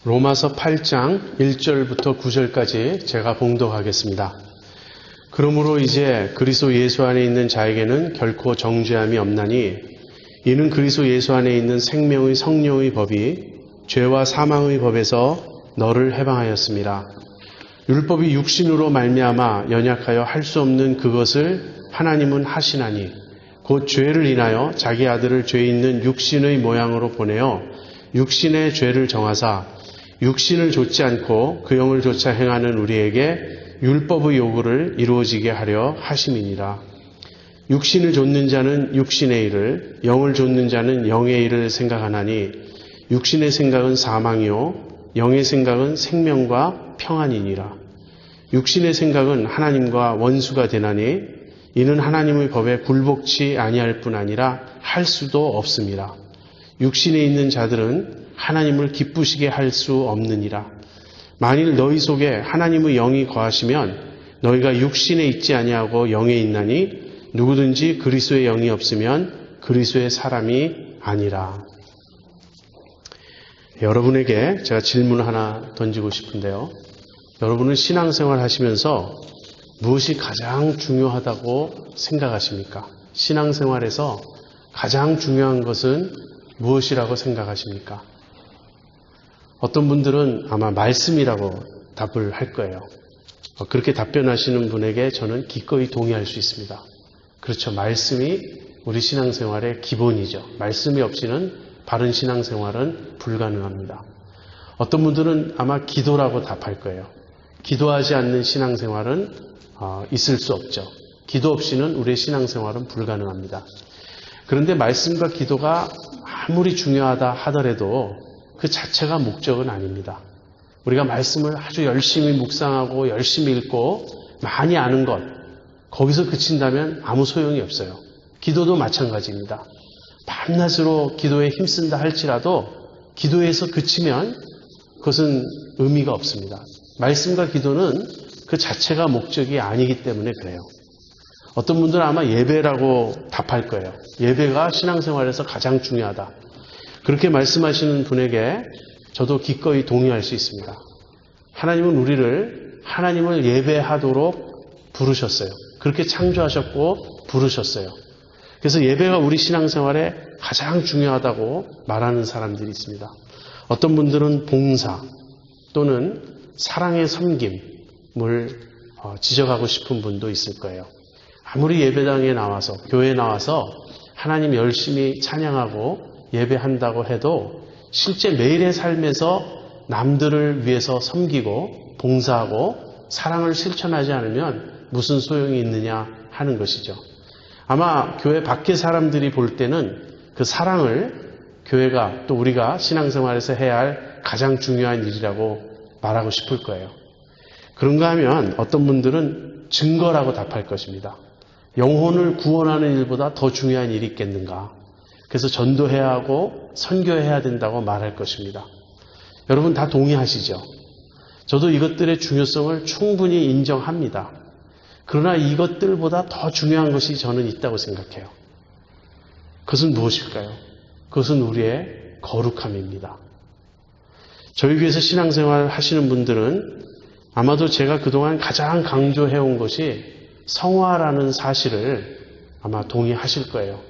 로마서 8장 1절부터 9절까지 제가 봉독하겠습니다. 그러므로 이제 그리스도 예수 안에 있는 자에게는 결코 정죄함이 없나니 이는 그리스도 예수 안에 있는 생명의 성령의 법이 죄와 사망의 법에서 너를 해방하였습니다. 율법이 육신으로 말미암아 연약하여 할 수 없는 그것을 하나님은 하시나니 곧 죄를 인하여 자기 아들을 죄 있는 육신의 모양으로 보내어 육신의 죄를 정하사 육신을 좇지 않고 그 영을 좇아 행하는 우리에게 율법의 요구를 이루어지게 하려 하심이니라. 육신을 좇는 자는 육신의 일을, 영을 좇는 자는 영의 일을 생각하나니 육신의 생각은 사망이요 영의 생각은 생명과 평안이니라. 육신의 생각은 하나님과 원수가 되나니 이는 하나님의 법에 굴복치 아니할 뿐 아니라 할 수도 없음이라. 육신에 있는 자들은 하나님을 기쁘시게 할 수 없느니라. 만일 너희 속에 하나님의 영이 거하시면 너희가 육신에 있지 아니하고 영에 있나니 누구든지 그리스도의 영이 없으면 그리스도의 사람이 아니라. 여러분에게 제가 질문 하나 던지고 싶은데요. 여러분은 신앙생활 하시면서 무엇이 가장 중요하다고 생각하십니까? 신앙생활에서 가장 중요한 것은 무엇이라고 생각하십니까? 어떤 분들은 아마 말씀이라고 답을 할 거예요. 그렇게 답변하시는 분에게 저는 기꺼이 동의할 수 있습니다. 그렇죠. 말씀이 우리 신앙생활의 기본이죠. 말씀이 없이는 바른 신앙생활은 불가능합니다. 어떤 분들은 아마 기도라고 답할 거예요. 기도하지 않는 신앙생활은 있을 수 없죠. 기도 없이는 우리의 신앙생활은 불가능합니다. 그런데 말씀과 기도가 아무리 중요하다 하더라도 그 자체가 목적은 아닙니다. 우리가 말씀을 아주 열심히 묵상하고 열심히 읽고 많이 아는 것, 거기서 그친다면 아무 소용이 없어요. 기도도 마찬가지입니다. 밤낮으로 기도에 힘쓴다 할지라도 기도에서 그치면 그것은 의미가 없습니다. 말씀과 기도는 그 자체가 목적이 아니기 때문에 그래요. 어떤 분들은 아마 예배라고 답할 거예요. 예배가 신앙생활에서 가장 중요하다. 그렇게 말씀하시는 분에게 저도 기꺼이 동의할 수 있습니다. 하나님은 우리를 하나님을 예배하도록 부르셨어요. 그렇게 창조하셨고 부르셨어요. 그래서 예배가 우리 신앙생활에 가장 중요하다고 말하는 사람들이 있습니다. 어떤 분들은 봉사 또는 사랑의 섬김을 지적하고 싶은 분도 있을 거예요. 아무리 예배당에 나와서 교회에 나와서 하나님 열심히 찬양하고 예배한다고 해도 실제 매일의 삶에서 남들을 위해서 섬기고 봉사하고 사랑을 실천하지 않으면 무슨 소용이 있느냐 하는 것이죠. 아마 교회 밖의 사람들이 볼 때는 그 사랑을 교회가 또 우리가 신앙생활에서 해야 할 가장 중요한 일이라고 말하고 싶을 거예요. 그런가 하면 어떤 분들은 증거라고 답할 것입니다. 영혼을 구원하는 일보다 더 중요한 일이 있겠는가. 그래서 전도해야 하고 선교해야 된다고 말할 것입니다. 여러분 다 동의하시죠? 저도 이것들의 중요성을 충분히 인정합니다. 그러나 이것들보다 더 중요한 것이 저는 있다고 생각해요. 그것은 무엇일까요? 그것은 우리의 거룩함입니다. 저희 교회에서 신앙생활 하시는 분들은 아마도 제가 그동안 가장 강조해온 것이 성화라는 사실을 아마 동의하실 거예요.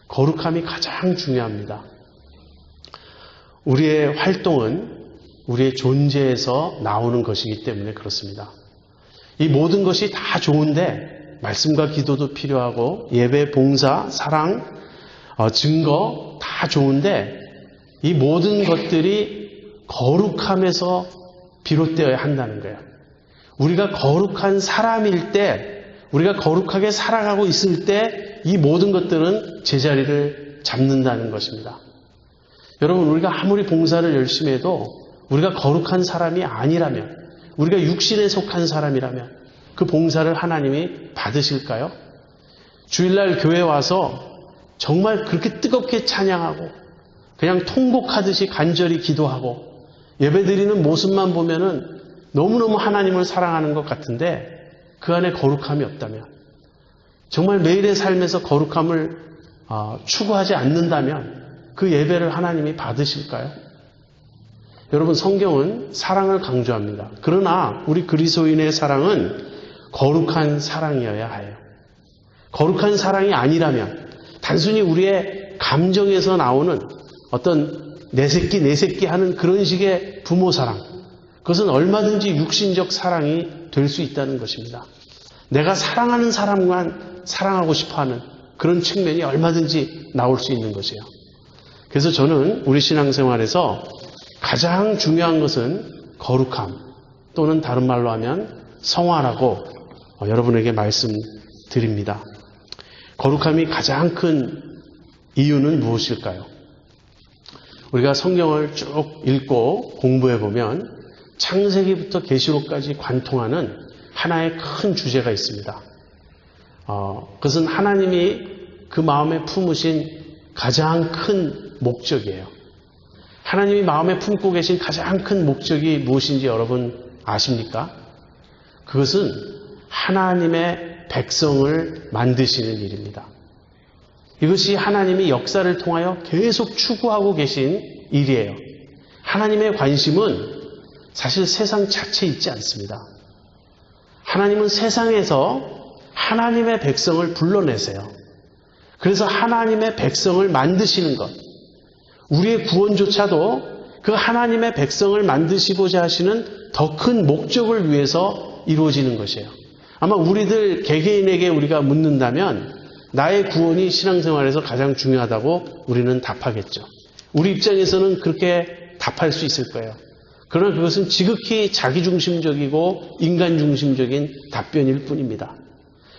거룩함이 가장 중요합니다. 우리의 활동은 우리의 존재에서 나오는 것이기 때문에 그렇습니다. 이 모든 것이 다 좋은데 말씀과 기도도 필요하고 예배, 봉사, 사랑, 증거 다 좋은데 이 모든 것들이 거룩함에서 비롯되어야 한다는 거예요. 우리가 거룩한 사람일 때 우리가 거룩하게 살아가고 있을 때 이 모든 것들은 제자리를 잡는다는 것입니다. 여러분 우리가 아무리 봉사를 열심히 해도 우리가 거룩한 사람이 아니라면 우리가 육신에 속한 사람이라면 그 봉사를 하나님이 받으실까요? 주일날 교회에 와서 정말 그렇게 뜨겁게 찬양하고 그냥 통곡하듯이 간절히 기도하고 예배드리는 모습만 보면은 너무너무 하나님을 사랑하는 것 같은데 그 안에 거룩함이 없다면 정말 매일의 삶에서 거룩함을 추구하지 않는다면 그 예배를 하나님이 받으실까요? 여러분, 성경은 사랑을 강조합니다. 그러나 우리 그리스도인의 사랑은 거룩한 사랑이어야 해요. 거룩한 사랑이 아니라면 단순히 우리의 감정에서 나오는 어떤 내 새끼 하는 그런 식의 부모 사랑, 그것은 얼마든지 육신적 사랑이 될 수 있다는 것입니다. 내가 사랑하는 사람만 사랑하고 싶어하는 그런 측면이 얼마든지 나올 수 있는 것이에요. 그래서 저는 우리 신앙생활에서 가장 중요한 것은 거룩함, 또는 다른 말로 하면 성화라고 여러분에게 말씀드립니다. 거룩함이 가장 큰 이유는 무엇일까요? 우리가 성경을 쭉 읽고 공부해 보면 창세기부터 계시록까지 관통하는 하나의 큰 주제가 있습니다. 그것은 하나님이 그 마음에 품으신 가장 큰 목적이에요. 하나님이 마음에 품고 계신 가장 큰 목적이 무엇인지 여러분 아십니까? 그것은 하나님의 백성을 만드시는 일입니다. 이것이 하나님이 역사를 통하여 계속 추구하고 계신 일이에요. 하나님의 관심은 사실 세상 자체에 있지 않습니다. 하나님은 세상에서 하나님의 백성을 불러내세요. 그래서 하나님의 백성을 만드시는 것, 우리의 구원조차도 그 하나님의 백성을 만드시고자 하시는 더 큰 목적을 위해서 이루어지는 것이에요. 아마 우리들 개개인에게 우리가 묻는다면 나의 구원이 신앙생활에서 가장 중요하다고 우리는 답하겠죠. 우리 입장에서는 그렇게 답할 수 있을 거예요. 그러나 그것은 지극히 자기중심적이고 인간중심적인 답변일 뿐입니다.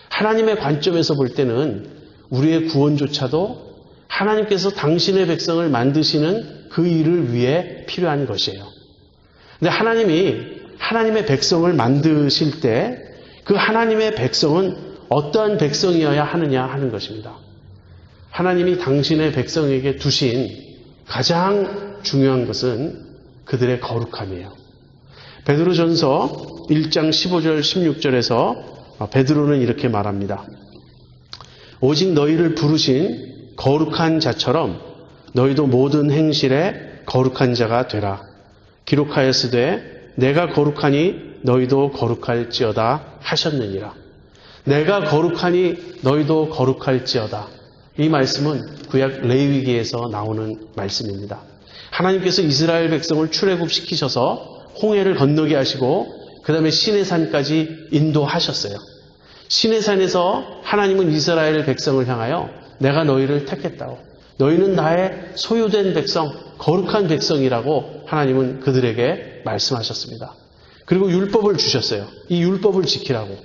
하나님의 관점에서 볼 때는 우리의 구원조차도 하나님께서 당신의 백성을 만드시는 그 일을 위해 필요한 것이에요. 근데 하나님이 하나님의 백성을 만드실 때 그 하나님의 백성은 어떠한 백성이어야 하느냐 하는 것입니다. 하나님이 당신의 백성에게 두신 가장 중요한 것은 그들의 거룩함이에요. 베드로전서 1장 15절 16절에서 베드로는 이렇게 말합니다. 오직 너희를 부르신 거룩한 자처럼 너희도 모든 행실에 거룩한 자가 되라. 기록하였으되 내가 거룩하니 너희도 거룩할지어다 하셨느니라. 내가 거룩하니 너희도 거룩할지어다. 이 말씀은 구약 레위기에서 나오는 말씀입니다. 하나님께서 이스라엘 백성을 출애굽시키셔서 홍해를 건너게 하시고 그 다음에 시내산까지 인도하셨어요. 시내산에서 하나님은 이스라엘 백성을 향하여 내가 너희를 택했다고, 너희는 나의 소유된 백성, 거룩한 백성이라고 하나님은 그들에게 말씀하셨습니다. 그리고 율법을 주셨어요. 이 율법을 지키라고.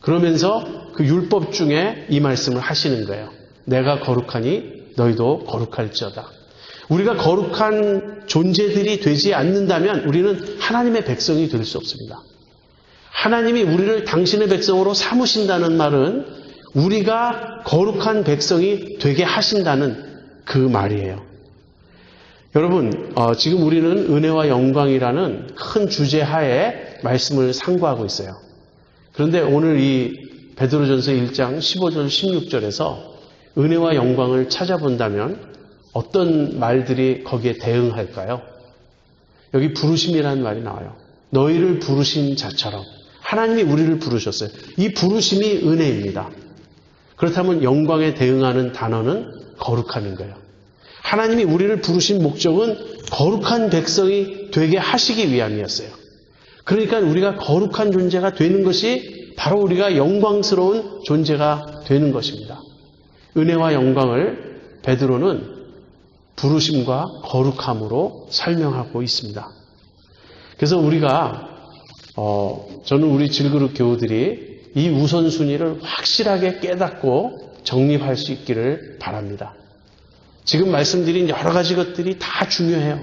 그러면서 그 율법 중에 이 말씀을 하시는 거예요. 내가 거룩하니 너희도 거룩할지어다. 우리가 거룩한 존재들이 되지 않는다면 우리는 하나님의 백성이 될 수 없습니다. 하나님이 우리를 당신의 백성으로 삼으신다는 말은 우리가 거룩한 백성이 되게 하신다는 그 말이에요. 여러분, 지금 우리는 은혜와 영광이라는 큰 주제 하에 말씀을 상고하고 있어요. 그런데 오늘 이 베드로전서 1장 15절 16절에서 은혜와 영광을 찾아본다면 어떤 말들이 거기에 대응할까요? 여기 부르심이라는 말이 나와요. 너희를 부르신 자처럼. 하나님이 우리를 부르셨어요. 이 부르심이 은혜입니다. 그렇다면 영광에 대응하는 단어는 거룩함인 거예요. 하나님이 우리를 부르신 목적은 거룩한 백성이 되게 하시기 위함이었어요. 그러니까 우리가 거룩한 존재가 되는 것이 바로 우리가 영광스러운 존재가 되는 것입니다. 은혜와 영광을 베드로는 부르심과 거룩함으로 설명하고 있습니다. 그래서 우리가 저는 우리 질그룹 교우들이 이 우선순위를 확실하게 깨닫고 정립할 수 있기를 바랍니다. 지금 말씀드린 여러 가지 것들이 다 중요해요.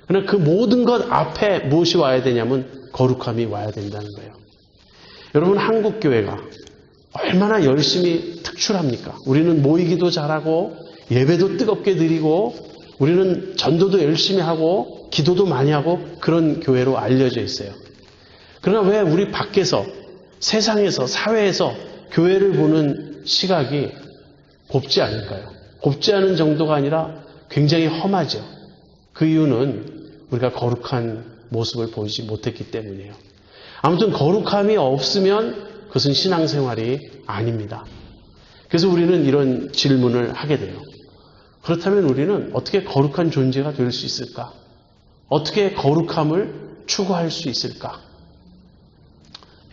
그러나 그 모든 것 앞에 무엇이 와야 되냐면 거룩함이 와야 된다는 거예요. 여러분, 한국교회가 얼마나 열심히 특출합니까? 우리는 모이기도 잘하고 예배도 뜨겁게 드리고 우리는 전도도 열심히 하고 기도도 많이 하고 그런 교회로 알려져 있어요. 그러나 왜 우리 밖에서 세상에서 사회에서 교회를 보는 시각이 곱지 않을까요? 곱지 않은 정도가 아니라 굉장히 험하죠. 그 이유는 우리가 거룩한 모습을 보이지 못했기 때문이에요. 아무튼 거룩함이 없으면 그것은 신앙생활이 아닙니다. 그래서 우리는 이런 질문을 하게 돼요. 그렇다면 우리는 어떻게 거룩한 존재가 될 수 있을까? 어떻게 거룩함을 추구할 수 있을까?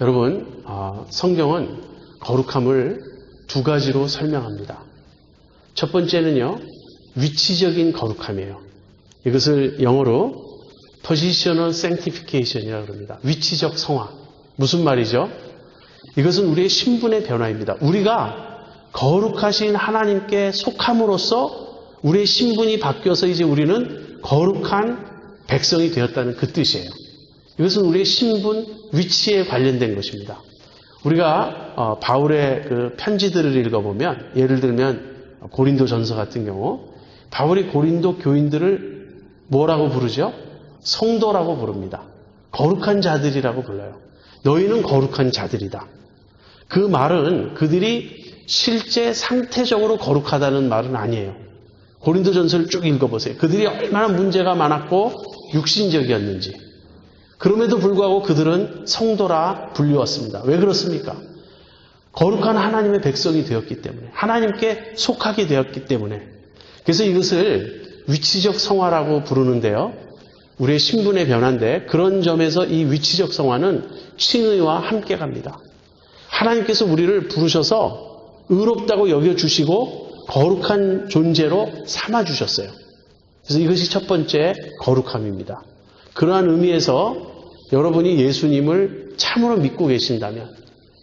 여러분, 성경은 거룩함을 두 가지로 설명합니다. 첫 번째는요, 위치적인 거룩함이에요. 이것을 영어로 positional sanctification이라고 합니다. 위치적 성화. 무슨 말이죠? 이것은 우리의 신분의 변화입니다. 우리가 거룩하신 하나님께 속함으로써 우리의 신분이 바뀌어서 이제 우리는 거룩한 백성이 되었다는 그 뜻이에요. 이것은 우리의 신분, 위치에 관련된 것입니다. 우리가 바울의 그 편지들을 읽어보면, 예를 들면 고린도 전서 같은 경우 바울이 고린도 교인들을 뭐라고 부르죠? 성도라고 부릅니다. 거룩한 자들이라고 불러요. 너희는 거룩한 자들이다. 그 말은 그들이 실제 상태적으로 거룩하다는 말은 아니에요. 고린도 전서를 쭉 읽어보세요. 그들이 얼마나 문제가 많았고 육신적이었는지. 그럼에도 불구하고 그들은 성도라 불리웠습니다. 왜 그렇습니까? 거룩한 하나님의 백성이 되었기 때문에, 하나님께 속하게 되었기 때문에. 그래서 이것을 위치적 성화라고 부르는데요. 우리의 신분의 변화인데, 그런 점에서 이 위치적 성화는 칭의와 함께 갑니다. 하나님께서 우리를 부르셔서 의롭다고 여겨주시고 거룩한 존재로 삼아주셨어요. 그래서 이것이 첫 번째 거룩함입니다. 그러한 의미에서 여러분이 예수님을 참으로 믿고 계신다면,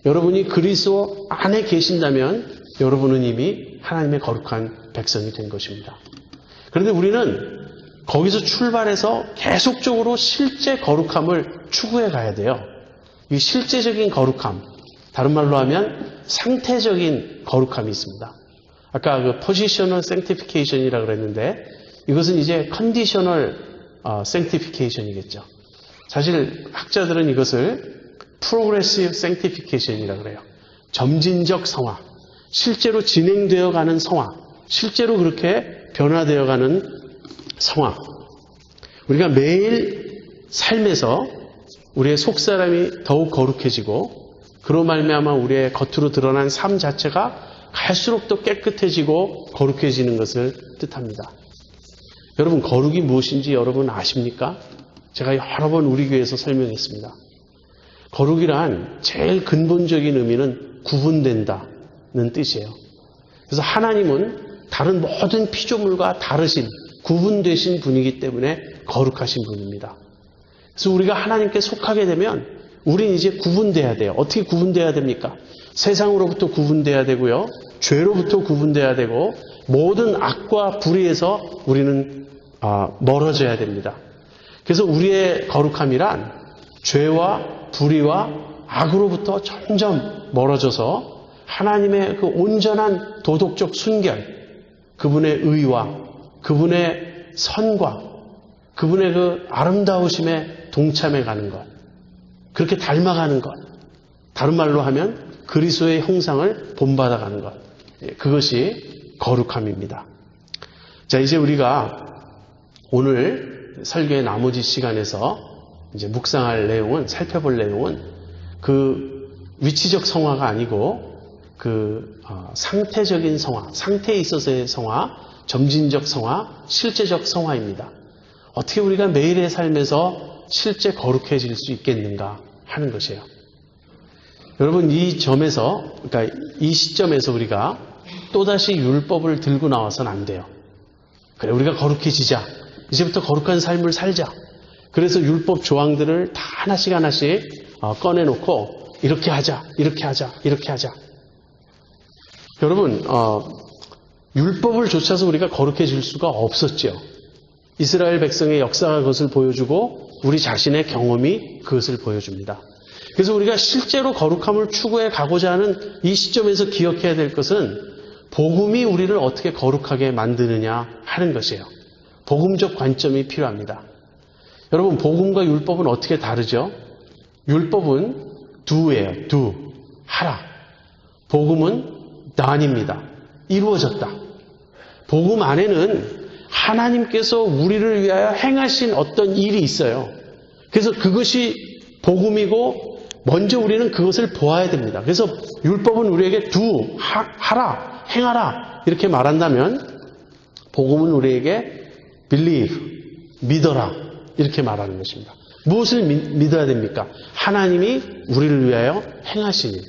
여러분이 그리스도 안에 계신다면 여러분은 이미 하나님의 거룩한 백성이 된 것입니다. 그런데 우리는 거기서 출발해서 계속적으로 실제 거룩함을 추구해 가야 돼요. 이 실제적인 거룩함, 다른 말로 하면 상태적인 거룩함이 있습니다. 아까 그 positional sanctification이라고 그랬는데 이것은 이제 conditional sanctification이겠죠. 사실 학자들은 이것을 progressive sanctification이라고 그래요. 점진적 성화, 실제로 진행되어 가는 성화, 실제로 그렇게 변화되어 가는 성화. 우리가 매일 삶에서 우리의 속사람이 더욱 거룩해지고 그로 말미암아 우리의 겉으로 드러난 삶 자체가 갈수록 더 깨끗해지고 거룩해지는 것을 뜻합니다. 여러분, 거룩이 무엇인지 여러분 아십니까? 제가 여러 번 우리 교회에서 설명했습니다. 거룩이란 제일 근본적인 의미는 구분된다는 뜻이에요. 그래서 하나님은 다른 모든 피조물과 다르신, 구분되신 분이기 때문에 거룩하신 분입니다. 그래서 우리가 하나님께 속하게 되면 우리는 이제 구분돼야 돼요. 어떻게 구분돼야 됩니까? 세상으로부터 구분돼야 되고요. 죄로부터 구분돼야 되고 모든 악과 불의에서 우리는 멀어져야 됩니다. 그래서 우리의 거룩함이란 죄와 불의와 악으로부터 점점 멀어져서 하나님의 그 온전한 도덕적 순결, 그분의 의와 그분의 선과 그분의 그 아름다우심에 동참해 가는 것, 그렇게 닮아가는 것, 다른 말로 하면 그리스도의 형상을 본받아가는 것, 그것이 거룩함입니다. 자, 이제 우리가 오늘 설교의 나머지 시간에서 이제 묵상할 내용은, 살펴볼 내용은 그 위치적 성화가 아니고 그 상태적인 성화, 상태에 있어서의 성화, 점진적 성화, 실제적 성화입니다. 어떻게 우리가 매일의 삶에서 실제 거룩해질 수 있겠는가 하는 것이에요. 여러분, 이 점에서, 그러니까 이 시점에서 우리가 또다시 율법을 들고 나와서는 안 돼요. 그래, 우리가 거룩해지자. 이제부터 거룩한 삶을 살자. 그래서 율법 조항들을 다 하나씩 하나씩 꺼내놓고 이렇게 하자, 이렇게 하자, 이렇게 하자. 여러분, 율법을 좇아서 우리가 거룩해질 수가 없었죠. 이스라엘 백성의 역사가 그것을 보여주고 우리 자신의 경험이 그것을 보여줍니다. 그래서 우리가 실제로 거룩함을 추구해 가고자 하는 이 시점에서 기억해야 될 것은 복음이 우리를 어떻게 거룩하게 만드느냐 하는 것이에요. 복음적 관점이 필요합니다. 여러분, 복음과 율법은 어떻게 다르죠? 율법은 do예요. do. 하라. 복음은 done입니다. 이루어졌다. 복음 안에는 하나님께서 우리를 위하여 행하신 어떤 일이 있어요. 그래서 그것이 복음이고 먼저 우리는 그것을 보아야 됩니다. 그래서 율법은 우리에게 하라, 행하라 이렇게 말한다면 복음은 우리에게 believe, 믿어라 이렇게 말하는 것입니다. 무엇을 믿어야 됩니까? 하나님이 우리를 위하여 행하신 일.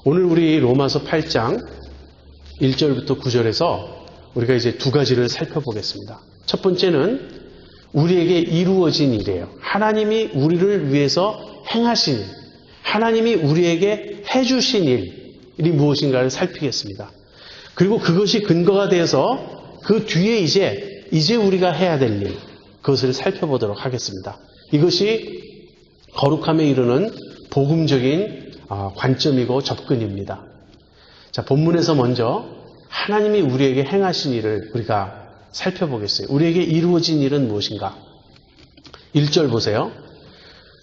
오늘 우리 로마서 8장 1절부터 9절에서 우리가 이제 두 가지를 살펴보겠습니다. 첫 번째는 우리에게 이루어진 일이에요. 하나님이 우리를 위해서 행하신 일, 하나님이 우리에게 해주신 일이 무엇인가를 살피겠습니다. 그리고 그것이 근거가 되어서 그 뒤에 이제 우리가 해야 될 일, 그것을 살펴보도록 하겠습니다. 이것이 거룩함에 이르는 복음적인 관점이고 접근입니다. 자, 본문에서 먼저 하나님이 우리에게 행하신 일을 우리가 살펴보겠어요. 우리에게 이루어진 일은 무엇인가? 1절 보세요.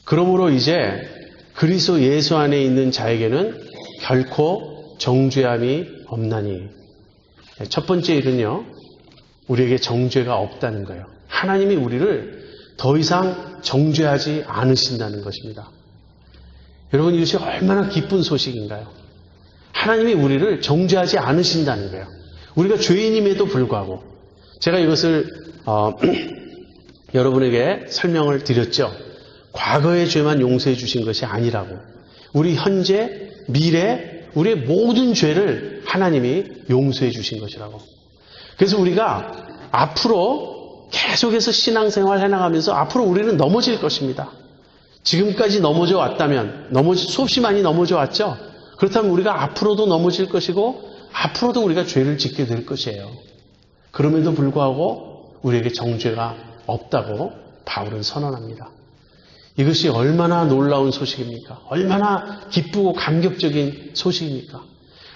그러므로 이제 그리스도 예수 안에 있는 자에게는 결코 정죄함이 없나니. 첫 번째 일은요, 우리에게 정죄가 없다는 거예요. 하나님이 우리를 더 이상 정죄하지 않으신다는 것입니다. 여러분, 이것이 얼마나 기쁜 소식인가요? 하나님이 우리를 정죄하지 않으신다는 거예요. 우리가 죄인임에도 불구하고 제가 이것을 여러분에게 설명을 드렸죠. 과거의 죄만 용서해 주신 것이 아니라고. 우리 현재, 미래, 우리의 모든 죄를 하나님이 용서해 주신 것이라고. 그래서 우리가 앞으로 계속해서 신앙생활 해나가면서 앞으로 우리는 넘어질 것입니다. 지금까지 넘어져 왔다면 수없이 많이 넘어져 왔죠. 그렇다면 우리가 앞으로도 넘어질 것이고 앞으로도 우리가 죄를 짓게 될 것이에요. 그럼에도 불구하고 우리에게 정죄가 없다고 바울은 선언합니다. 이것이 얼마나 놀라운 소식입니까? 얼마나 기쁘고 감격적인 소식입니까?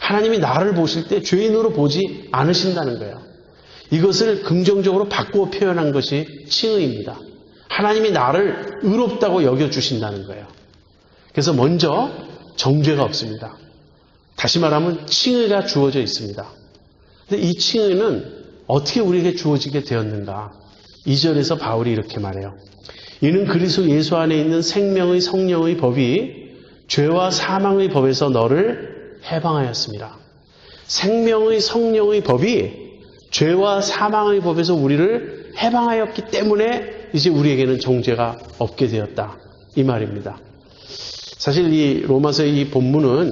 하나님이 나를 보실 때 죄인으로 보지 않으신다는 거예요. 이것을 긍정적으로 바꾸어 표현한 것이 칭의입니다. 하나님이 나를 의롭다고 여겨주신다는 거예요. 그래서 먼저 정죄가 없습니다. 다시 말하면 칭의가 주어져 있습니다. 근데 이 칭의는 어떻게 우리에게 주어지게 되었는가? 2절에서 바울이 이렇게 말해요. 이는 그리스도 예수 안에 있는 생명의 성령의 법이 죄와 사망의 법에서 너를 해방하였습니다. 생명의 성령의 법이 죄와 사망의 법에서 우리를 해방하였기 때문에 이제 우리에게는 정죄가 없게 되었다. 이 말입니다. 사실 이 로마서의 이 본문은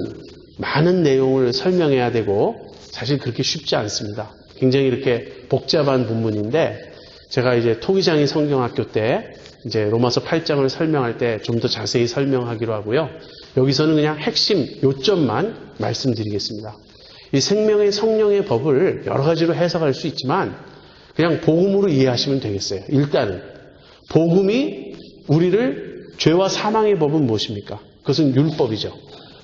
많은 내용을 설명해야 되고 사실 그렇게 쉽지 않습니다. 굉장히 이렇게 복잡한 본문인데 제가 이제 토기장이 성경학교 때 이제 로마서 8장을 설명할 때 좀 더 자세히 설명하기로 하고요. 여기서는 그냥 핵심 요점만 말씀드리겠습니다. 이 생명의 성령의 법을 여러 가지로 해석할 수 있지만 그냥 복음으로 이해하시면 되겠어요. 일단은 복음이 우리를 죄와 사망의 법은 무엇입니까? 그것은 율법이죠.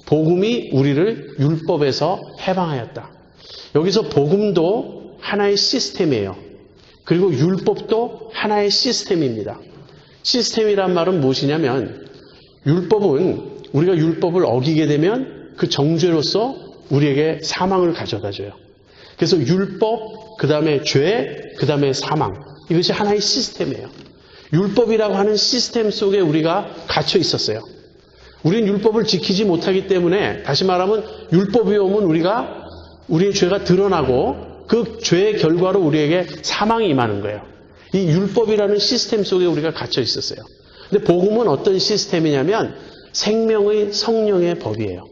복음이 우리를 율법에서 해방하였다. 여기서 복음도 하나의 시스템이에요. 그리고 율법도 하나의 시스템입니다. 시스템이란 말은 무엇이냐면 율법은 우리가 율법을 어기게 되면 그 정죄로서 우리에게 사망을 가져다줘요. 그래서 율법, 그 다음에 죄, 그 다음에 사망. 이것이 하나의 시스템이에요. 율법이라고 하는 시스템 속에 우리가 갇혀 있었어요. 우리는 율법을 지키지 못하기 때문에 다시 말하면 율법이 오면 우리의 죄가 드러나고 그 죄의 결과로 우리에게 사망이 임하는 거예요. 이 율법이라는 시스템 속에 우리가 갇혀 있었어요. 근데 복음은 어떤 시스템이냐면 생명의 성령의 법이에요.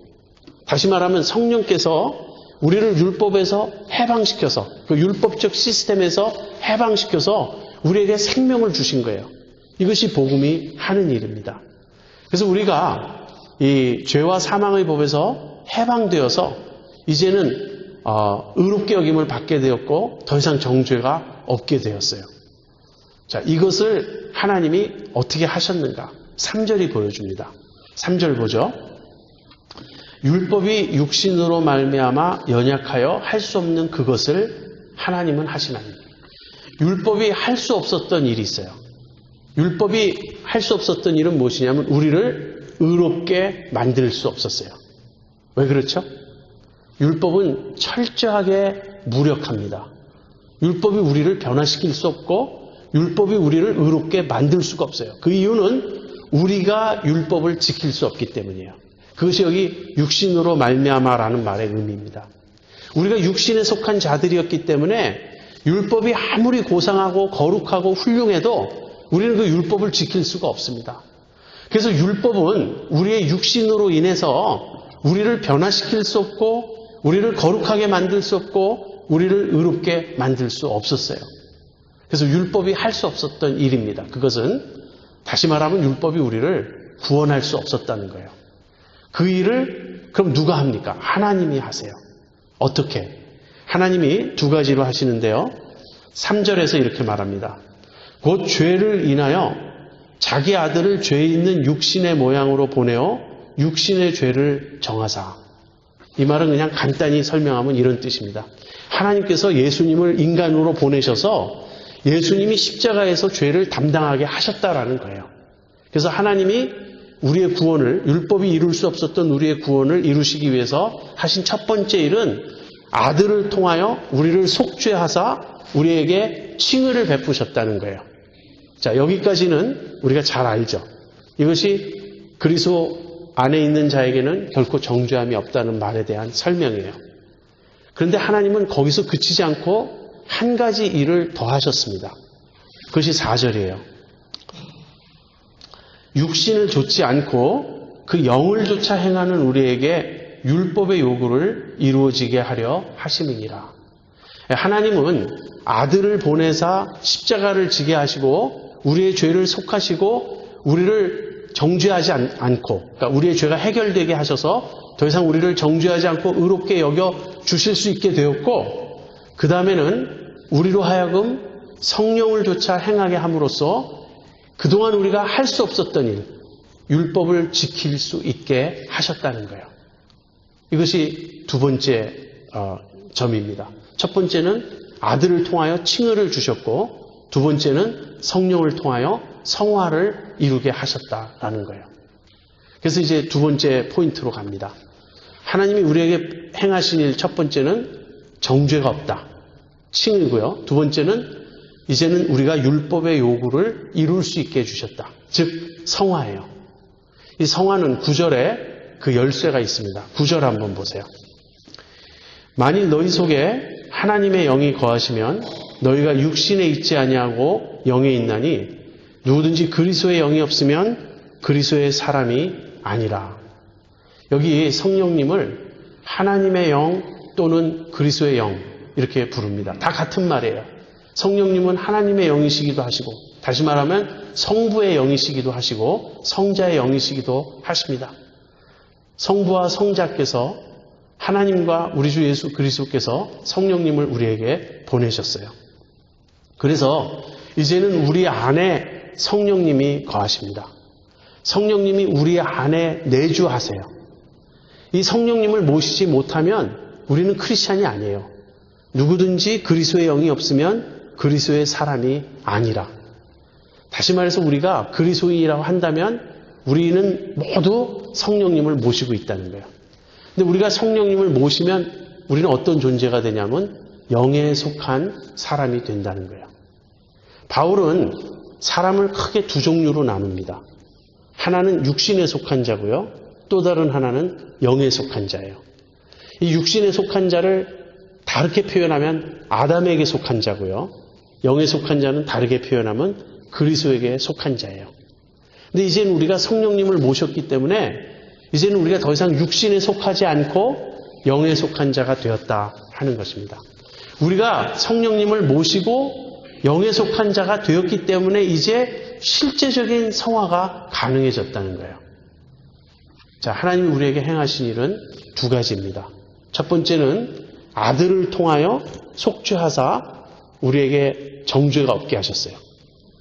다시 말하면 성령께서 우리를 율법에서 해방시켜서 그 율법적 시스템에서 해방시켜서 우리에게 생명을 주신 거예요. 이것이 복음이 하는 일입니다. 그래서 우리가 이 죄와 사망의 법에서 해방되어서 이제는 의롭게 여김을 받게 되었고 더 이상 정죄가 없게 되었어요. 자, 이것을 하나님이 어떻게 하셨는가? 3절이 보여줍니다. 3절 보죠. 율법이 육신으로 말미암아 연약하여 할 수 없는 그것을 하나님은 하시나니. 율법이 할 수 없었던 일이 있어요. 율법이 할 수 없었던 일은 무엇이냐면 우리를 의롭게 만들 수 없었어요. 왜 그렇죠? 율법은 철저하게 무력합니다. 율법이 우리를 변화시킬 수 없고 율법이 우리를 의롭게 만들 수가 없어요. 그 이유는 우리가 율법을 지킬 수 없기 때문이에요. 그것이 여기 육신으로 말미암아라는 말의 의미입니다. 우리가 육신에 속한 자들이었기 때문에 율법이 아무리 고상하고 거룩하고 훌륭해도 우리는 그 율법을 지킬 수가 없습니다. 그래서 율법은 우리의 육신으로 인해서 우리를 변화시킬 수 없고 우리를 거룩하게 만들 수 없고 우리를 의롭게 만들 수 없었어요. 그래서 율법이 할 수 없었던 일입니다. 그것은 다시 말하면 율법이 우리를 구원할 수 없었다는 거예요. 그 일을 그럼 누가 합니까? 하나님이 하세요. 어떻게? 하나님이 두 가지로 하시는데요. 3절에서 이렇게 말합니다. 곧 죄를 인하여 자기 아들을 죄 있는 육신의 모양으로 보내어 육신의 죄를 정하사. 이 말은 그냥 간단히 설명하면 이런 뜻입니다. 하나님께서 예수님을 인간으로 보내셔서 예수님이 십자가에서 죄를 담당하게 하셨다라는 거예요. 그래서 하나님이 우리의 구원을, 율법이 이룰 수 없었던 우리의 구원을 이루시기 위해서 하신 첫 번째 일은 아들을 통하여 우리를 속죄하사 우리에게 칭의를 베푸셨다는 거예요. 자, 여기까지는 우리가 잘 알죠. 이것이 그리스도 안에 있는 자에게는 결코 정죄함이 없다는 말에 대한 설명이에요. 그런데 하나님은 거기서 그치지 않고 한 가지 일을 더 하셨습니다. 그것이 4절이에요. 육신을 좇지 않고 그 영을 조차 행하는 우리에게 율법의 요구를 이루어지게 하려 하심이니라. 하나님은 아들을 보내사 십자가를 지게 하시고 우리의 죄를 속하시고 우리를 정죄하지 않고, 그러니까 우리의 죄가 해결되게 하셔서 더 이상 우리를 정죄하지 않고 의롭게 여겨 주실 수 있게 되었고, 그 다음에는 우리로 하여금 성령을 조차 행하게 함으로써 그동안 우리가 할 수 없었던 일, 율법을 지킬 수 있게 하셨다는 거예요. 이것이 두 번째 점입니다. 첫 번째는 아들을 통하여 칭의를 주셨고, 두 번째는 성령을 통하여 성화를 이루게 하셨다라는 거예요. 그래서 이제 두 번째 포인트로 갑니다. 하나님이 우리에게 행하신 일 첫 번째는 정죄가 없다. 칭의고요. 두 번째는 이제는 우리가 율법의 요구를 이룰 수 있게 해주셨다. 즉 성화예요. 이 성화는 9절에 그 열쇠가 있습니다. 9절 한번 보세요. 만일 너희 속에 하나님의 영이 거하시면 너희가 육신에 있지 아니하고 영에 있나니 누구든지 그리스도의 영이 없으면 그리스도의 사람이 아니라. 여기 성령님을 하나님의 영 또는 그리스도의 영 이렇게 부릅니다. 다 같은 말이에요. 성령님은 하나님의 영이시기도 하시고, 다시 말하면 성부의 영이시기도 하시고 성자의 영이시기도 하십니다. 성부와 성자께서, 하나님과 우리 주 예수 그리스도께서 성령님을 우리에게 보내셨어요. 그래서 이제는 우리 안에 성령님이 거하십니다. 성령님이 우리 안에 내주하세요. 이 성령님을 모시지 못하면 우리는 크리스찬이 아니에요. 누구든지 그리스도의 영이 없으면 그리스도의 사람이 아니라. 다시 말해서 우리가 그리스도인이라고 한다면 우리는 모두 성령님을 모시고 있다는 거예요. 근데 우리가 성령님을 모시면 우리는 어떤 존재가 되냐면 영에 속한 사람이 된다는 거예요. 바울은 사람을 크게 두 종류로 나눕니다. 하나는 육신에 속한 자고요. 또 다른 하나는 영에 속한 자예요. 이 육신에 속한 자를 다르게 표현하면 아담에게 속한 자고요. 영에 속한 자는 다르게 표현하면 그리스도에게 속한 자예요. 근데 이제는 우리가 성령님을 모셨기 때문에 이제는 우리가 더 이상 육신에 속하지 않고 영에 속한 자가 되었다 하는 것입니다. 우리가 성령님을 모시고 영에 속한 자가 되었기 때문에 이제 실제적인 성화가 가능해졌다는 거예요. 자, 하나님이 우리에게 행하신 일은 두 가지입니다. 첫 번째는 아들을 통하여 속죄하사 우리에게 정죄가 없게 하셨어요.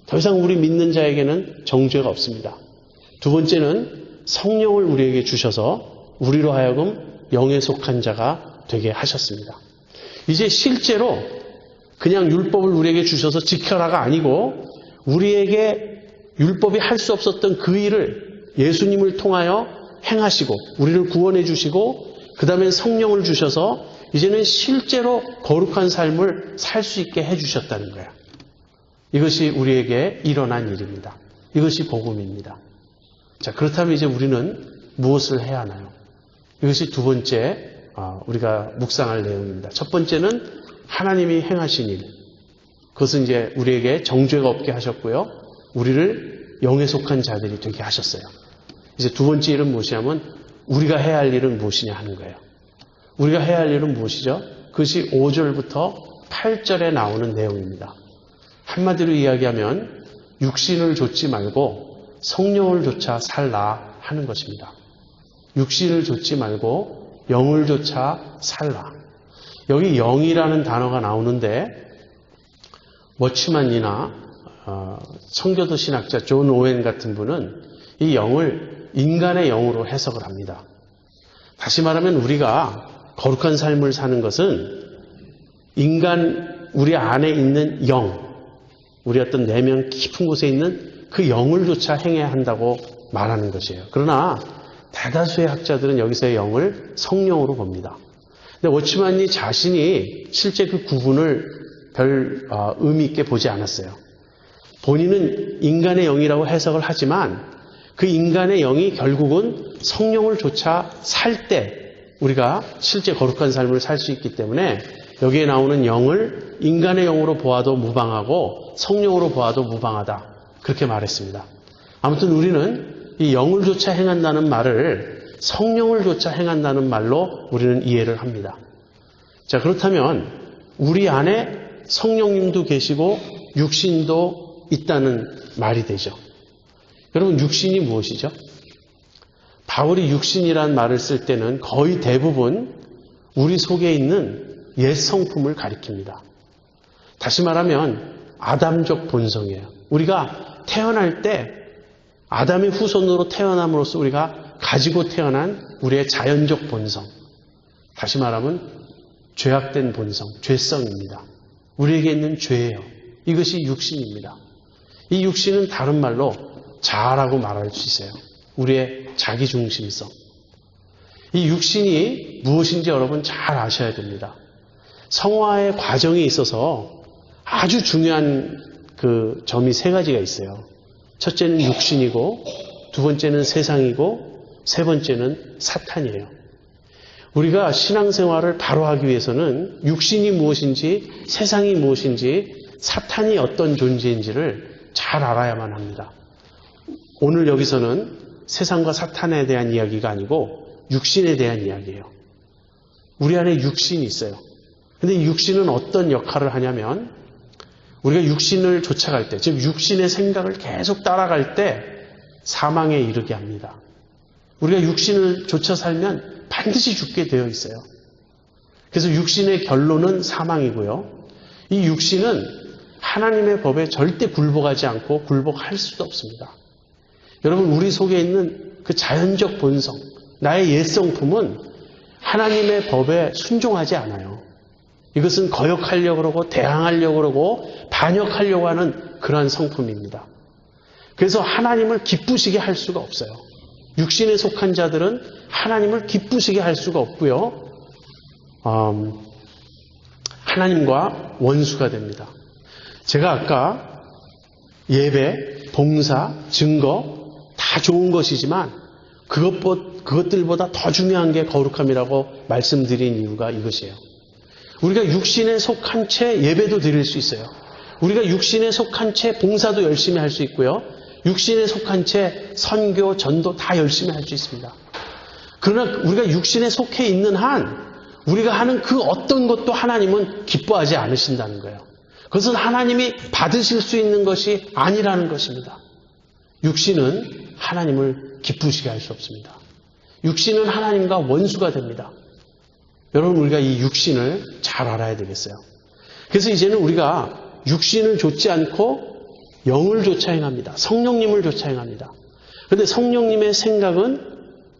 더 이상 우리 믿는 자에게는 정죄가 없습니다. 두 번째는 성령을 우리에게 주셔서 우리로 하여금 영에 속한 자가 되게 하셨습니다. 이제 실제로 그냥 율법을 우리에게 주셔서 지켜라가 아니고 우리에게 율법이 할 수 없었던 그 일을 예수님을 통하여 행하시고 우리를 구원해 주시고 그 다음에 성령을 주셔서 이제는 실제로 거룩한 삶을 살 수 있게 해주셨다는 거예요. 이것이 우리에게 일어난 일입니다. 이것이 복음입니다. 자, 그렇다면 이제 우리는 무엇을 해야 하나요? 이것이 두 번째 우리가 묵상할 내용입니다. 첫 번째는 하나님이 행하신 일. 그것은 이제 우리에게 정죄가 없게 하셨고요. 우리를 영에 속한 자들이 되게 하셨어요. 이제 두 번째 일은 무엇이냐면 우리가 해야 할 일은 무엇이냐 하는 거예요. 우리가 해야 할 일은 무엇이죠? 그것이 5절부터 8절에 나오는 내용입니다. 한마디로 이야기하면 육신을 좇지 말고 성령을 좇아 살라 하는 것입니다. 육신을 좇지 말고 영을 좇아 살라. 여기 영이라는 단어가 나오는데 워치만이나 청교도 신학자 존 오웬 같은 분은 이 영을 인간의 영으로 해석을 합니다. 다시 말하면 우리가 거룩한 삶을 사는 것은 인간 우리 안에 있는 영, 우리 어떤 내면 깊은 곳에 있는 그 영을 조차 행해야 한다고 말하는 것이에요. 그러나 대다수의 학자들은 여기서의 영을 성령으로 봅니다. 근데 워치만이 자신이 실제 그 구분을 별 의미 있게 보지 않았어요. 본인은 인간의 영이라고 해석을 하지만 그 인간의 영이 결국은 성령을 조차 살 때 우리가 실제 거룩한 삶을 살 수 있기 때문에 여기에 나오는 영을 인간의 영으로 보아도 무방하고 성령으로 보아도 무방하다. 그렇게 말했습니다. 아무튼 우리는 이 영을 조차 행한다는 말을 성령을 조차 행한다는 말로 우리는 이해를 합니다. 자, 그렇다면 우리 안에 성령님도 계시고 육신도 있다는 말이 되죠. 여러분, 육신이 무엇이죠? 바울이 육신이란 말을 쓸 때는 거의 대부분 우리 속에 있는 옛 성품을 가리킵니다. 다시 말하면 아담적 본성이에요. 우리가 태어날 때 아담의 후손으로 태어남으로써 우리가 가지고 태어난 우리의 자연적 본성. 다시 말하면 죄악된 본성, 죄성입니다. 우리에게 있는 죄예요. 이것이 육신입니다. 이 육신은 다른 말로 자아라고 말할 수 있어요. 우리의 자기중심성. 이 육신이 무엇인지 여러분 잘 아셔야 됩니다. 성화의 과정에 있어서 아주 중요한 그 점이 세 가지가 있어요. 첫째는 육신이고, 두 번째는 세상이고, 세 번째는 사탄이에요. 우리가 신앙생활을 바로 하기 위해서는 육신이 무엇인지, 세상이 무엇인지, 사탄이 어떤 존재인지를 잘 알아야만 합니다. 오늘 여기서는 세상과 사탄에 대한 이야기가 아니고 육신에 대한 이야기예요. 우리 안에 육신이 있어요. 근데 이 육신은 어떤 역할을 하냐면 우리가 육신을 쫓아갈 때, 즉 육신의 생각을 계속 따라갈 때 사망에 이르게 합니다. 우리가 육신을 쫓아 살면 반드시 죽게 되어 있어요. 그래서 육신의 결론은 사망이고요. 이 육신은 하나님의 법에 절대 굴복하지 않고 굴복할 수도 없습니다. 여러분, 우리 속에 있는 그 자연적 본성, 나의 옛성품은 하나님의 법에 순종하지 않아요. 이것은 거역하려고 그러고 대항하려고 그러고 반역하려고 하는 그러한 성품입니다. 그래서 하나님을 기쁘시게 할 수가 없어요. 육신에 속한 자들은 하나님을 기쁘시게 할 수가 없고요. 하나님과 원수가 됩니다. 제가 아까 예배, 봉사, 증거 다 좋은 것이지만 그것들보다 더 중요한 게 거룩함이라고 말씀드린 이유가 이것이에요. 우리가 육신에 속한 채 예배도 드릴 수 있어요. 우리가 육신에 속한 채 봉사도 열심히 할 수 있고요. 육신에 속한 채 선교, 전도 다 열심히 할 수 있습니다. 그러나 우리가 육신에 속해 있는 한 우리가 하는 그 어떤 것도 하나님은 기뻐하지 않으신다는 거예요. 그것은 하나님이 받으실 수 있는 것이 아니라는 것입니다. 육신은 하나님을 기쁘시게 할 수 없습니다. 육신은 하나님과 원수가 됩니다. 여러분, 우리가 이 육신을 잘 알아야 되겠어요. 그래서 이제는 우리가 육신을 좇지 않고 영을 좇아 행합니다. 성령님을 좇아 행합니다. 그런데 성령님의 생각은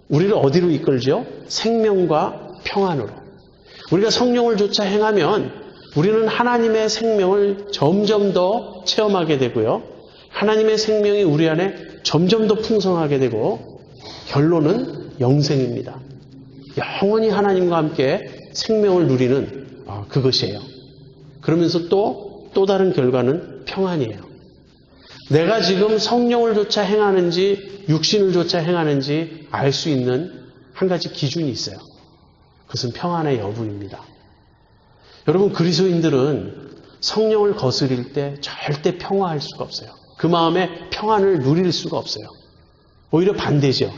우리를 어디로 이끌죠? 생명과 평안으로. 우리가 성령을 좇아 행하면 우리는 하나님의 생명을 점점 더 체험하게 되고요. 하나님의 생명이 우리 안에 점점 더 풍성하게 되고 결론은 영생입니다. 영원히 하나님과 함께 생명을 누리는 그것이에요. 그러면서 또 다른 결과는 평안이에요. 내가 지금 성령을 쫓아 행하는지 육신을 쫓아 행하는지 알 수 있는 한 가지 기준이 있어요. 그것은 평안의 여부입니다. 여러분, 그리스도인들은 성령을 거스릴 때 절대 평화할 수가 없어요. 그 마음에 평안을 누릴 수가 없어요. 오히려 반대죠.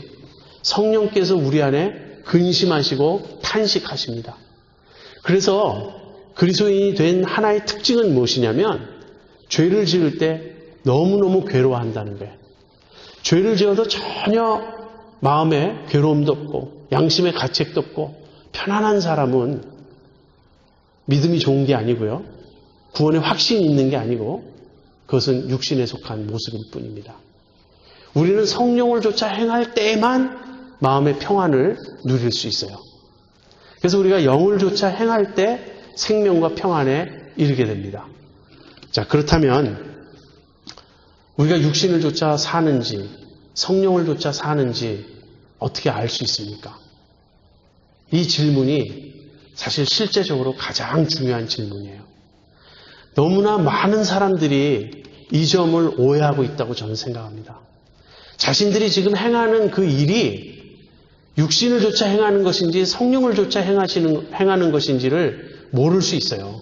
성령께서 우리 안에 근심하시고 탄식하십니다. 그래서 그리스도인이 된 하나의 특징은 무엇이냐면 죄를 지을 때 너무너무 괴로워한다는 거예요. 죄를 지어도 전혀 마음에 괴로움도 없고 양심에 가책도 없고 편안한 사람은 믿음이 좋은 게 아니고요. 구원의 확신이 있는 게 아니고 그것은 육신에 속한 모습일 뿐입니다. 우리는 성령을 쫓아 행할 때에만 마음의 평안을 누릴 수 있어요. 그래서 우리가 영을 쫓아 행할 때 생명과 평안에 이르게 됩니다. 자, 그렇다면 우리가 육신을 쫓아 사는지 성령을 쫓아 사는지 어떻게 알 수 있습니까? 이 질문이 사실 실제적으로 가장 중요한 질문이에요. 너무나 많은 사람들이 이 점을 오해하고 있다고 저는 생각합니다. 자신들이 지금 행하는 그 일이 육신을 쫓아 행하는 것인지 성령을 쫓아 행하는 것인지를 모를 수 있어요.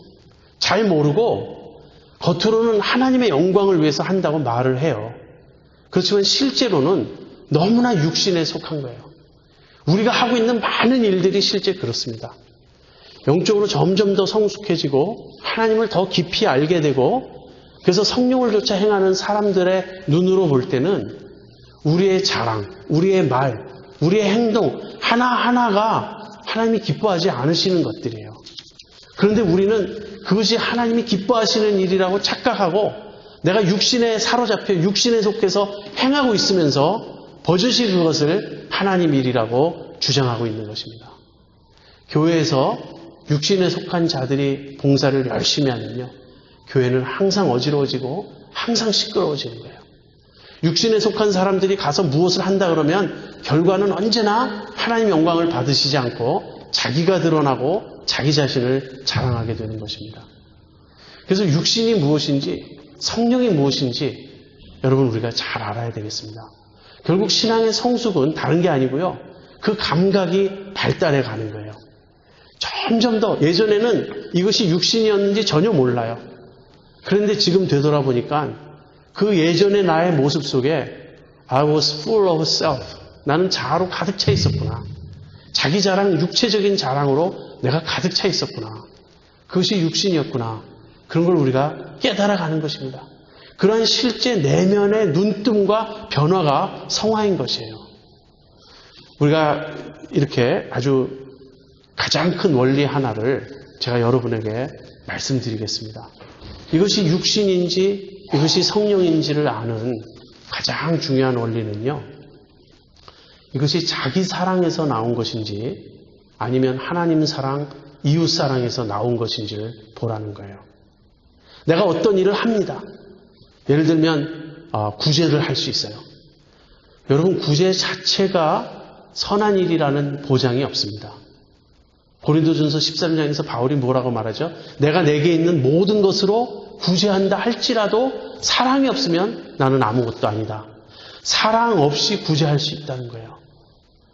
잘 모르고 겉으로는 하나님의 영광을 위해서 한다고 말을 해요. 그렇지만 실제로는 너무나 육신에 속한 거예요. 우리가 하고 있는 많은 일들이 실제 그렇습니다. 영적으로 점점 더 성숙해지고 하나님을 더 깊이 알게 되고 그래서 성령을 쫓아 행하는 사람들의 눈으로 볼 때는 우리의 자랑, 우리의 말, 우리의 행동 하나하나가 하나님이 기뻐하지 않으시는 것들이에요. 그런데 우리는 그것이 하나님이 기뻐하시는 일이라고 착각하고 내가 육신에 사로잡혀 육신에 속해서 행하고 있으면서 버젓이 그것을 하나님 일이라고 주장하고 있는 것입니다. 교회에서 육신에 속한 자들이 봉사를 열심히 하면요. 교회는 항상 어지러워지고 항상 시끄러워지는 거예요. 육신에 속한 사람들이 가서 무엇을 한다 그러면 결과는 언제나 하나님 영광을 받으시지 않고 자기가 드러나고 자기 자신을 자랑하게 되는 것입니다. 그래서 육신이 무엇인지 성령이 무엇인지 여러분 우리가 잘 알아야 되겠습니다. 결국 신앙의 성숙은 다른 게 아니고요. 그 감각이 발달해 가는 거예요. 점점 더 예전에는 이것이 육신이었는지 전혀 몰라요. 그런데 지금 되돌아보니까 그 예전의 나의 모습 속에 I was full of self. 나는 자아로 가득 차 있었구나. 자기 자랑, 육체적인 자랑으로 내가 가득 차 있었구나. 그것이 육신이었구나. 그런 걸 우리가 깨달아가는 것입니다. 그러한 실제 내면의 눈뜸과 변화가 성화인 것이에요. 우리가 이렇게 아주 가장 큰 원리 하나를 제가 여러분에게 말씀드리겠습니다. 이것이 육신인지 이것이 성령인지를 아는 가장 중요한 원리는요. 이것이 자기 사랑에서 나온 것인지 아니면 하나님 사랑, 이웃 사랑에서 나온 것인지를 보라는 거예요. 내가 어떤 일을 합니다. 예를 들면 구제를 할 수 있어요. 여러분 구제 자체가 선한 일이라는 보장이 없습니다. 고린도전서 13장에서 바울이 뭐라고 말하죠? 내가 내게 있는 모든 것으로 구제한다 할지라도 사랑이 없으면 나는 아무것도 아니다. 사랑 없이 구제할 수 있다는 거예요.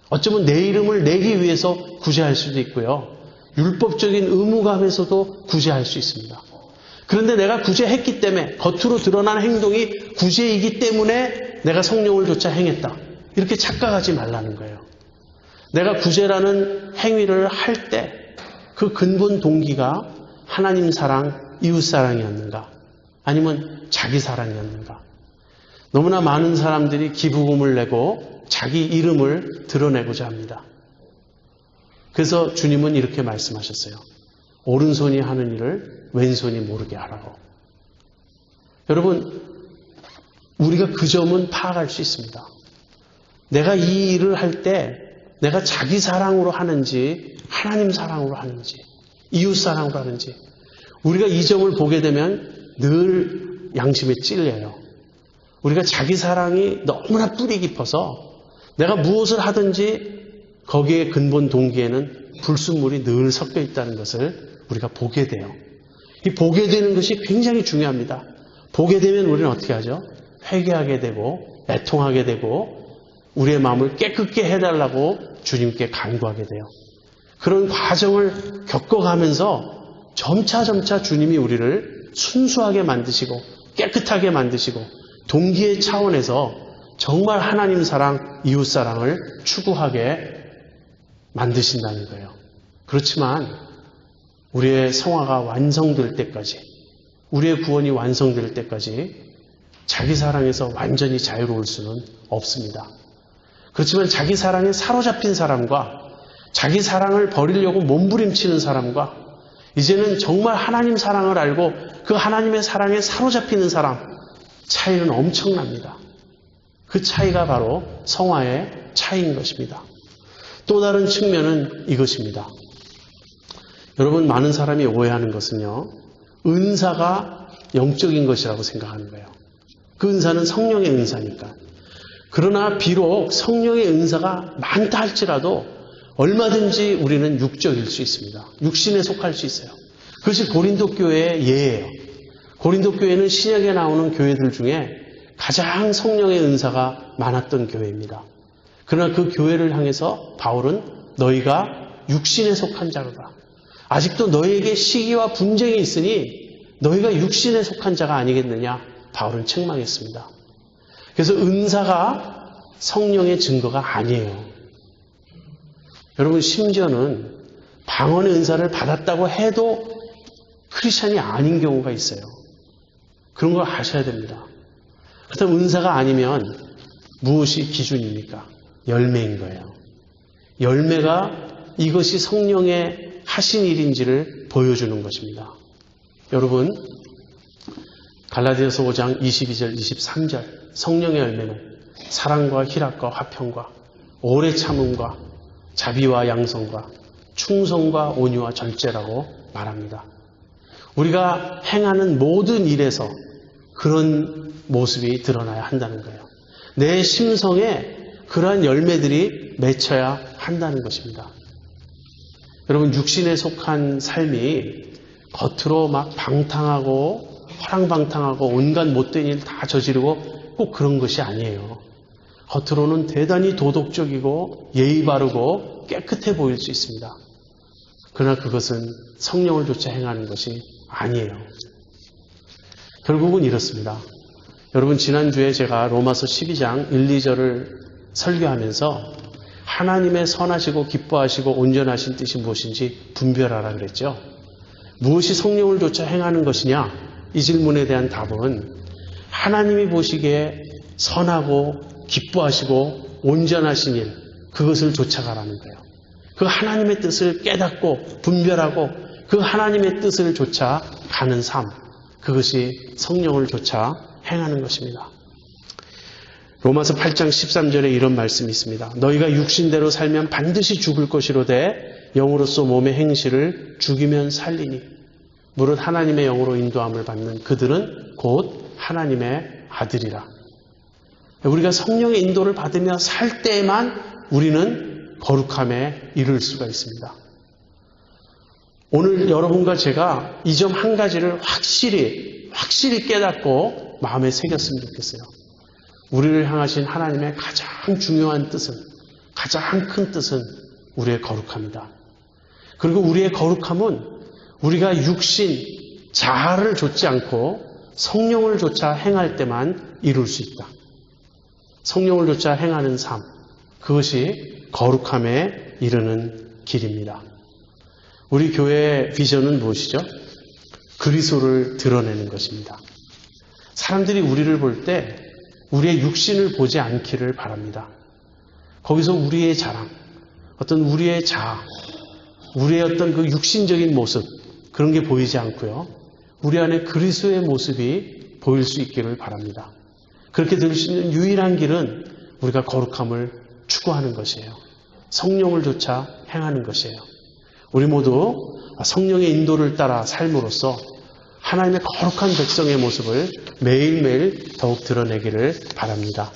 어쩌면 내 이름을 내기 위해서 구제할 수도 있고요. 율법적인 의무감에서도 구제할 수 있습니다. 그런데 내가 구제했기 때문에 겉으로 드러난 행동이 구제이기 때문에 내가 성령을 쫓아 행했다. 이렇게 착각하지 말라는 거예요. 내가 구제라는 행위를 할 때 그 근본 동기가 하나님 사랑, 이웃 사랑이었는가? 아니면 자기 사랑이었는가? 너무나 많은 사람들이 기부금을 내고 자기 이름을 드러내고자 합니다. 그래서 주님은 이렇게 말씀하셨어요. 오른손이 하는 일을 왼손이 모르게 하라고. 여러분, 우리가 그 점은 파악할 수 있습니다. 내가 이 일을 할 때 내가 자기 사랑으로 하는지 하나님 사랑으로 하는지 이웃 사랑으로 하는지 우리가 이 점을 보게 되면 늘 양심에 찔려요. 우리가 자기 사랑이 너무나 뿌리 깊어서 내가 무엇을 하든지 거기에 근본 동기에는 불순물이 늘 섞여 있다는 것을 우리가 보게 돼요. 이 보게 되는 것이 굉장히 중요합니다. 보게 되면 우리는 어떻게 하죠? 회개하게 되고 애통하게 되고 우리의 마음을 깨끗게 해달라고 주님께 간구하게 돼요. 그런 과정을 겪어가면서 점차 주님이 우리를 순수하게 만드시고 깨끗하게 만드시고 동기의 차원에서 정말 하나님 사랑, 이웃 사랑을 추구하게 만드신다는 거예요. 그렇지만 우리의 성화가 완성될 때까지, 우리의 구원이 완성될 때까지 자기 사랑에서 완전히 자유로울 수는 없습니다. 그렇지만 자기 사랑에 사로잡힌 사람과 자기 사랑을 버리려고 몸부림치는 사람과 이제는 정말 하나님 사랑을 알고 그 하나님의 사랑에 사로잡히는 사람, 차이는 엄청납니다. 그 차이가 바로 성화의 차이인 것입니다. 또 다른 측면은 이것입니다. 여러분, 많은 사람이 오해하는 것은요, 은사가 영적인 것이라고 생각하는 거예요. 그 은사는 성령의 은사니까. 그러나 비록 성령의 은사가 많다 할지라도 얼마든지 우리는 육적일 수 있습니다. 육신에 속할 수 있어요. 그것이 고린도 교회의 예예요. 고린도 교회는 신약에 나오는 교회들 중에 가장 성령의 은사가 많았던 교회입니다. 그러나 그 교회를 향해서 바울은 너희가 육신에 속한 자로다. 아직도 너희에게 시기와 분쟁이 있으니 너희가 육신에 속한 자가 아니겠느냐, 바울은 책망했습니다. 그래서 은사가 성령의 증거가 아니에요. 여러분, 심지어는 방언의 은사를 받았다고 해도 크리스찬이 아닌 경우가 있어요. 그런 걸 아셔야 됩니다. 그렇다면 은사가 아니면 무엇이 기준입니까? 열매인 거예요. 열매가 이것이 성령의 하신 일인지를 보여주는 것입니다. 여러분, 갈라디아서 5장 22절 23절 성령의 열매는 사랑과 희락과 화평과 오래 참음과 자비와 양성과 충성과 온유와 절제라고 말합니다. 우리가 행하는 모든 일에서 그런 모습이 드러나야 한다는 거예요. 내 심성에 그러한 열매들이 맺혀야 한다는 것입니다. 여러분, 육신에 속한 삶이 겉으로 막 방탕하고 허랑방탕하고 온갖 못된 일 다 저지르고 꼭 그런 것이 아니에요. 겉으로는 대단히 도덕적이고 예의 바르고 깨끗해 보일 수 있습니다. 그러나 그것은 성령을 쫓아 행하는 것이 아니에요. 결국은 이렇습니다. 여러분, 지난주에 제가 로마서 12장 1, 2절을 설교하면서 하나님의 선하시고 기뻐하시고 온전하신 뜻이 무엇인지 분별하라 그랬죠. 무엇이 성령을 쫓아 행하는 것이냐? 이 질문에 대한 답은 하나님이 보시기에 선하고 기뻐하시고 온전하신 일, 그것을 쫓아가라는 거예요. 그 하나님의 뜻을 깨닫고 분별하고 그 하나님의 뜻을 쫓아 가는 삶, 그것이 성령을 쫓아 행하는 것입니다. 로마서 8장 13절에 이런 말씀이 있습니다. 너희가 육신대로 살면 반드시 죽을 것이로되 영으로서 몸의 행실을 죽이면 살리니 무릇 하나님의 영으로 인도함을 받는 그들은 곧 하나님의 아들이라. 우리가 성령의 인도를 받으며 살 때에만 우리는 거룩함에 이를 수가 있습니다. 오늘 여러분과 제가 이 점 한 가지를 확실히 깨닫고 마음에 새겼으면 좋겠어요. 우리를 향하신 하나님의 가장 중요한 뜻은, 가장 큰 뜻은 우리의 거룩함이다. 그리고 우리의 거룩함은 우리가 육신, 자아를 좇지 않고 성령을 좇아 행할 때만 이룰 수 있다. 성령을 좇아 행하는 삶, 그것이 거룩함에 이르는 길입니다. 우리 교회의 비전은 무엇이죠? 그리스도를 드러내는 것입니다. 사람들이 우리를 볼 때 우리의 육신을 보지 않기를 바랍니다. 거기서 우리의 자랑, 어떤 우리의 자아, 우리의 어떤 그 육신적인 모습, 그런 게 보이지 않고요. 우리 안에 그리스도의 모습이 보일 수 있기를 바랍니다. 그렇게 될 수 있는 유일한 길은 우리가 거룩함을 추구하는 것이에요. 성령을 쫓아 행하는 것이에요. 우리 모두 성령의 인도를 따라 삶으로써 하나님의 거룩한 백성의 모습을 매일매일 더욱 드러내기를 바랍니다.